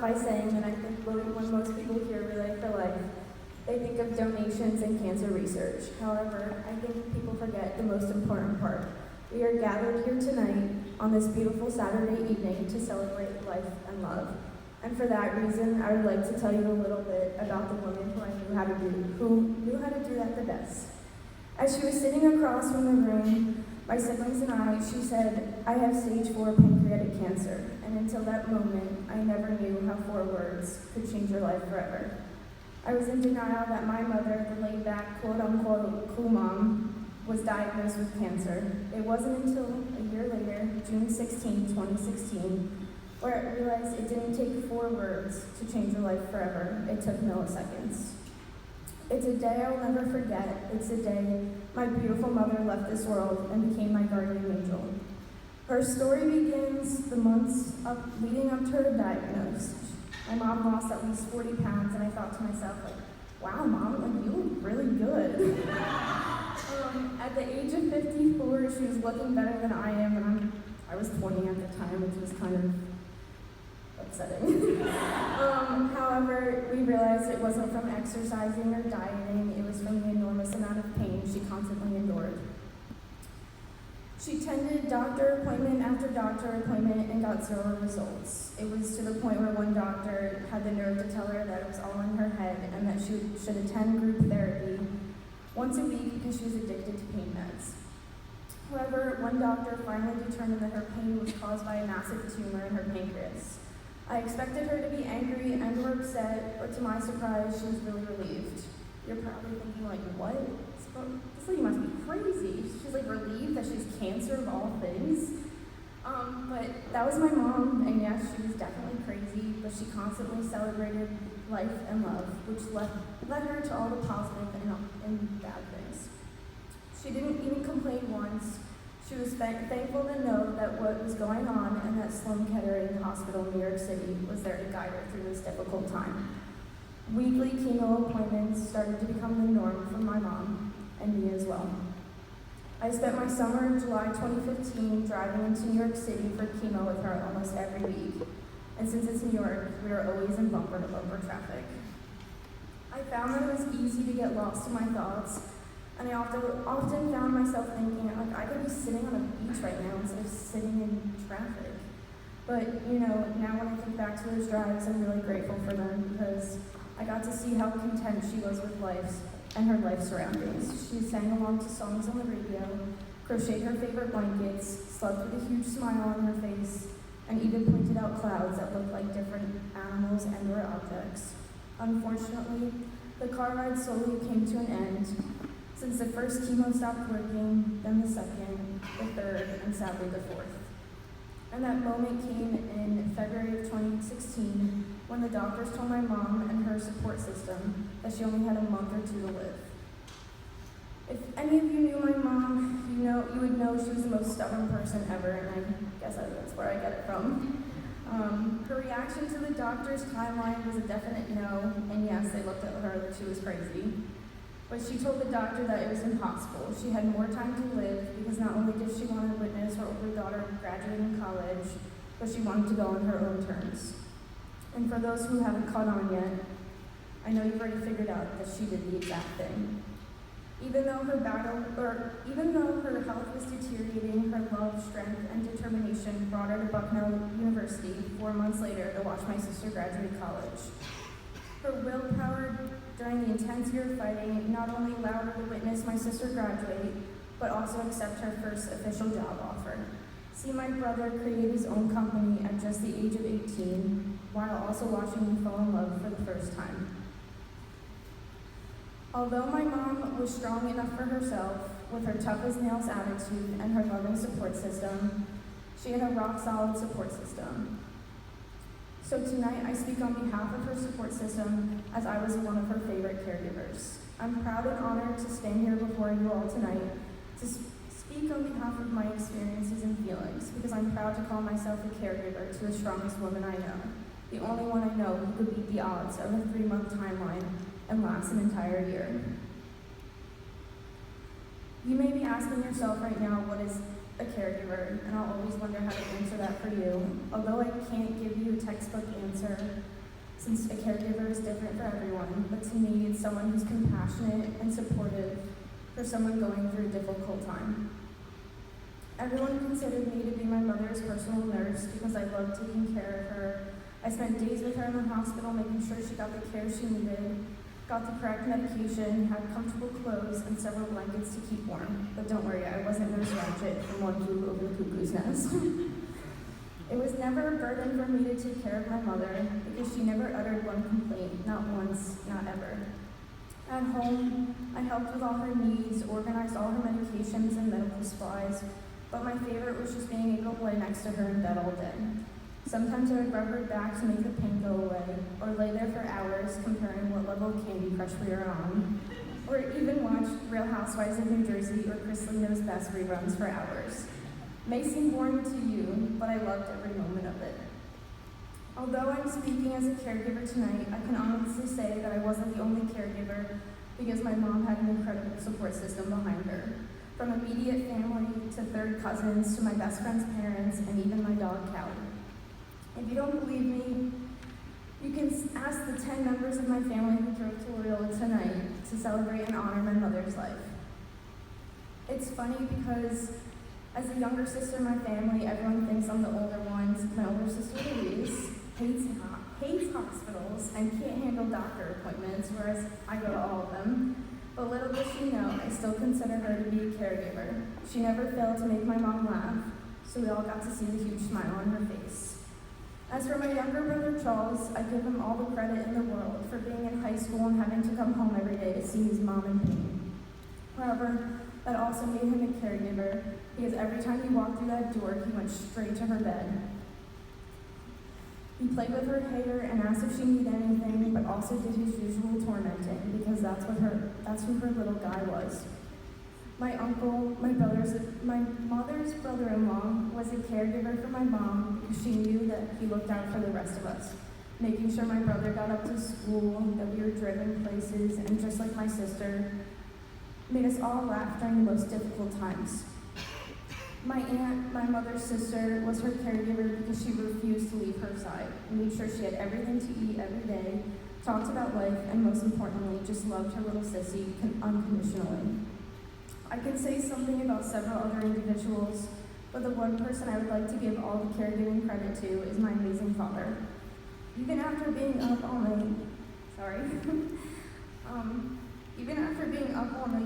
by saying that I think when most people hear Relay for Life, they think of donations and cancer research. However, I think people forget the most important part. We are gathered here tonight on this beautiful Saturday evening to celebrate life and love. And for that reason, I would like to tell you a little bit about the woman who knew how to do that the best. As she was sitting across from the room, my siblings and I, she said, "I have stage 4 pancreatic cancer." And until that moment, I never knew how 4 words could change your life forever. I was in denial that my mother, the laid-back, quote-unquote, cool mom, was diagnosed with cancer. It wasn't until a year later, June 16, 2016, where I realized it didn't take 4 words to change your life forever. It took milliseconds. It's a day I'll never forget. It's a day my beautiful mother left this world and became my guardian angel. Her story begins the months leading up to her diagnosis. My mom lost at least 40 pounds, and I thought to myself, wow, Mom, you look really good. At the age of 54, she was looking better than I am, and I was 20 at the time, which was kind of upsetting. However, we realized it wasn't from exercising or dieting, it was from the enormous amount of pain she constantly endured. She attended doctor appointment after doctor appointment and got 0 results. It was to the point where one doctor had the nerve to tell her that it was all in her head and that she should attend group therapy once a week because she was addicted to pain meds. However, one doctor finally determined that her pain was caused by a massive tumor in her pancreas. I expected her to be angry and or upset, but to my surprise, she was really relieved. You're probably thinking, what? This lady must be crazy. She's relieved that she has cancer of all things. But that was my mom, and yes, she was definitely crazy, but she constantly celebrated life and love, which led her to all the positive and bad things. She didn't even complain once. She was thankful to know that what was going on and that Sloan Kettering Hospital in New York City was there to guide her through this difficult time. Weekly chemo appointments started to become the norm for my mom and me as well. I spent my summer in July 2015 driving into New York City for chemo with her almost every week. And since it's New York, we are always in bumper-to-bumper traffic. I found that it was easy to get lost in my thoughts, and I often found myself thinking, I could be sitting on a beach right now instead of sitting in traffic. But, now when I think back to those drives, I'm really grateful for them because I got to see how content she was with life and her life surroundings. She sang along to songs on the radio, crocheted her favorite blankets, slept with a huge smile on her face, and even pointed out clouds that looked like different animals and or objects. Unfortunately, the car ride slowly came to an end, since the first chemo stopped working, then the second, the third, and sadly the fourth. And that moment came in February of 2016 when the doctors told my mom and her support system that she only had a month or 2 to live. If any of you knew my mom, you would know she was the most stubborn person ever, and I guess that's where I get it from. Her reaction to the doctor's timeline was a definite no, and yes, they looked at her like she was crazy. But she told the doctor that it was impossible. She had more time to live because not only did she want to witness her older daughter graduating college, but she wanted to go on her own terms. And for those who haven't caught on yet, I know you've already figured out that she did the exact thing. Even though her health was deteriorating, her love, strength, and determination brought her to Bucknell University 4 months later to watch my sister graduate college. Her willpower during the intense year of fighting not only allowed her to witness my sister graduate, but also accept her first official job offer. See my brother create his own company at just the age of 18, while also watching me fall in love for the first time. Although my mom was strong enough for herself, with her tough-as-nails attitude and her loving support system, she had a rock-solid support system. So tonight, I speak on behalf of her support system as I was one of her favorite caregivers. I'm proud and honored to stand here before you all tonight to speak on behalf of my experiences and feelings, because I'm proud to call myself a caregiver to the strongest woman I know, the only one I know who could beat the odds of a 3-month timeline and last an entire year. You may be asking yourself right now, what is a caregiver? And I'll always wonder how to answer that for you. Although I can't give you a textbook answer, since a caregiver is different for everyone, but to me, it's someone who's compassionate and supportive for someone going through a difficult time. Everyone considered me to be my mother's personal nurse because I loved taking care of her. I spent days with her in the hospital making sure she got the care she needed, got the correct medication, had comfortable clothes, and several blankets to keep warm. But don't worry, I wasn't Nurse Ratchet from One Flew Over the Cuckoo's Nest. It was never a burden for me to take care of my mother because she never uttered one complaint, not once, not ever. At home, I helped with all her needs, organized all her medications and medical supplies, but my favorite was just being able to lay next to her in bed all day. Sometimes I would rub her back to make the pain go away, or lay there for hours comparing what level of Candy Crush we were on, or even watch Real Housewives of New Jersey or Chris Knows Best reruns for hours. May seem boring to you, but I loved every moment of it. Although I'm speaking as a caregiver tonight, I can honestly say that I wasn't the only caregiver because my mom had an incredible support system behind her. From immediate family to third cousins to my best friend's parents and even my dog, Callie. If you don't believe me, you can ask the 10 members of my family who drove to Loyola tonight to celebrate and honor my mother's life. It's funny because as a younger sister in my family, everyone thinks I'm the older one. My older sister Louise hates hospitals and can't handle doctor appointments, whereas I go to all of them. But little does she know, I still consider her to be a caregiver. She never failed to make my mom laugh, so we all got to see the huge smile on her face. As for my younger brother Charles, I give him all the credit in the world for being in high school and having to come home every day to see his mom in pain. However, that also made him a caregiver because every time he walked through that door, he went straight to her bed. He played with her hair and asked if she needed anything, but also did his usual tormenting because that's who her little guy was. My uncle, my mother's brother-in-law, was a caregiver for my mom because she knew that he looked out for the rest of us, making sure my brother got up to school, that we were driven places, and just like my sister, made us all laugh during the most difficult times. My aunt, my mother's sister, was her caregiver because she refused to leave her side and made sure she had everything to eat every day, talked about life, and most importantly, just loved her little sissy unconditionally. I could say something about several other individuals, but the one person I would like to give all the caregiving credit to is my amazing father. Even after being up all night,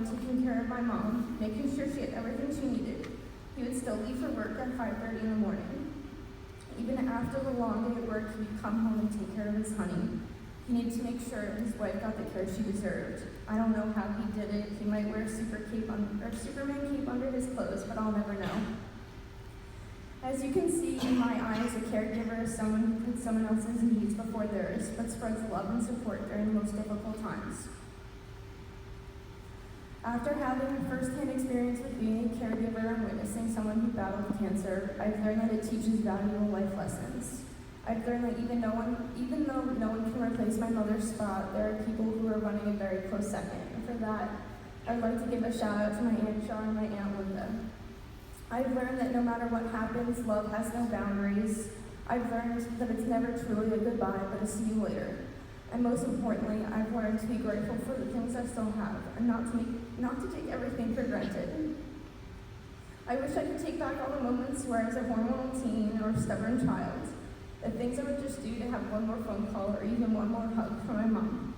taking care of my mom, making sure she had everything she needed, he would still leave for work at 5:30 in the morning. Even after the long day at work, he would come home and take care of his honey. He needed to make sure his wife got the care she deserved. I don't know how he did it. He might wear a Superman cape under his clothes, but I'll never know. As you can see in my eyes, a caregiver is someone who puts someone else's needs before theirs, but spreads love and support during the most difficult times. After having a first-hand experience with being a caregiver and witnessing someone who battled cancer, I've learned that it teaches valuable life lessons. I've learned that even though no one can replace my mother's spot, there are people who are running a very close second. And for that, I'd like to give a shout out to my Aunt Shaw and my Aunt Linda. I've learned that no matter what happens, love has no boundaries. I've learned that it's never truly a goodbye, but a see you later. And most importantly, I've learned to be grateful for the things I still have, and not to take everything for granted. I wish I could take back all the moments where I was a hormonal teen or a stubborn child, the things I would just do to have one more phone call or even one more hug from my mom.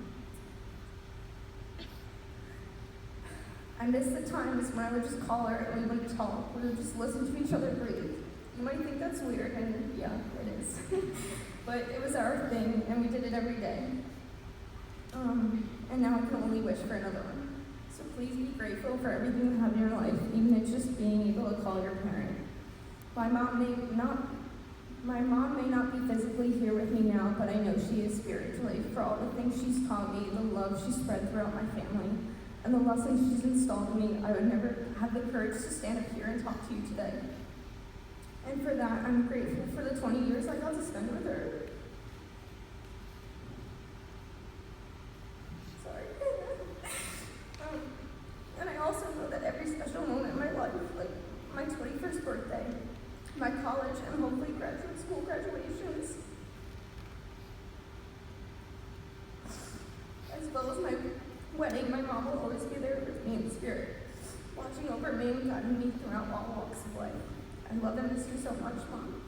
I miss the times when I would just call her and we wouldn't talk, we would just listen to each other breathe. You might think that's weird, and yeah, it is. But it was our thing, and we did it every day. And now I can only wish for another one. So please be grateful for everything you have in your life, even if it's just being able to call your parent. My mom may not be physically here with me now, but I know she is spiritually, for all the things she's taught me, the love she's spread throughout my family, and the lessons she's installed in me. I would never have the courage to stand up here and talk to you today. And for that, I'm grateful for the 20 years I got to spend with her. Sorry. And I also know that every special moment in my life, like my 21st birthday, my college, and hopefully graduate school graduations, As well as my wedding, my mom will always be there with me in spirit, watching over me and guiding me throughout all walks of life. I love and miss you so much, Mom.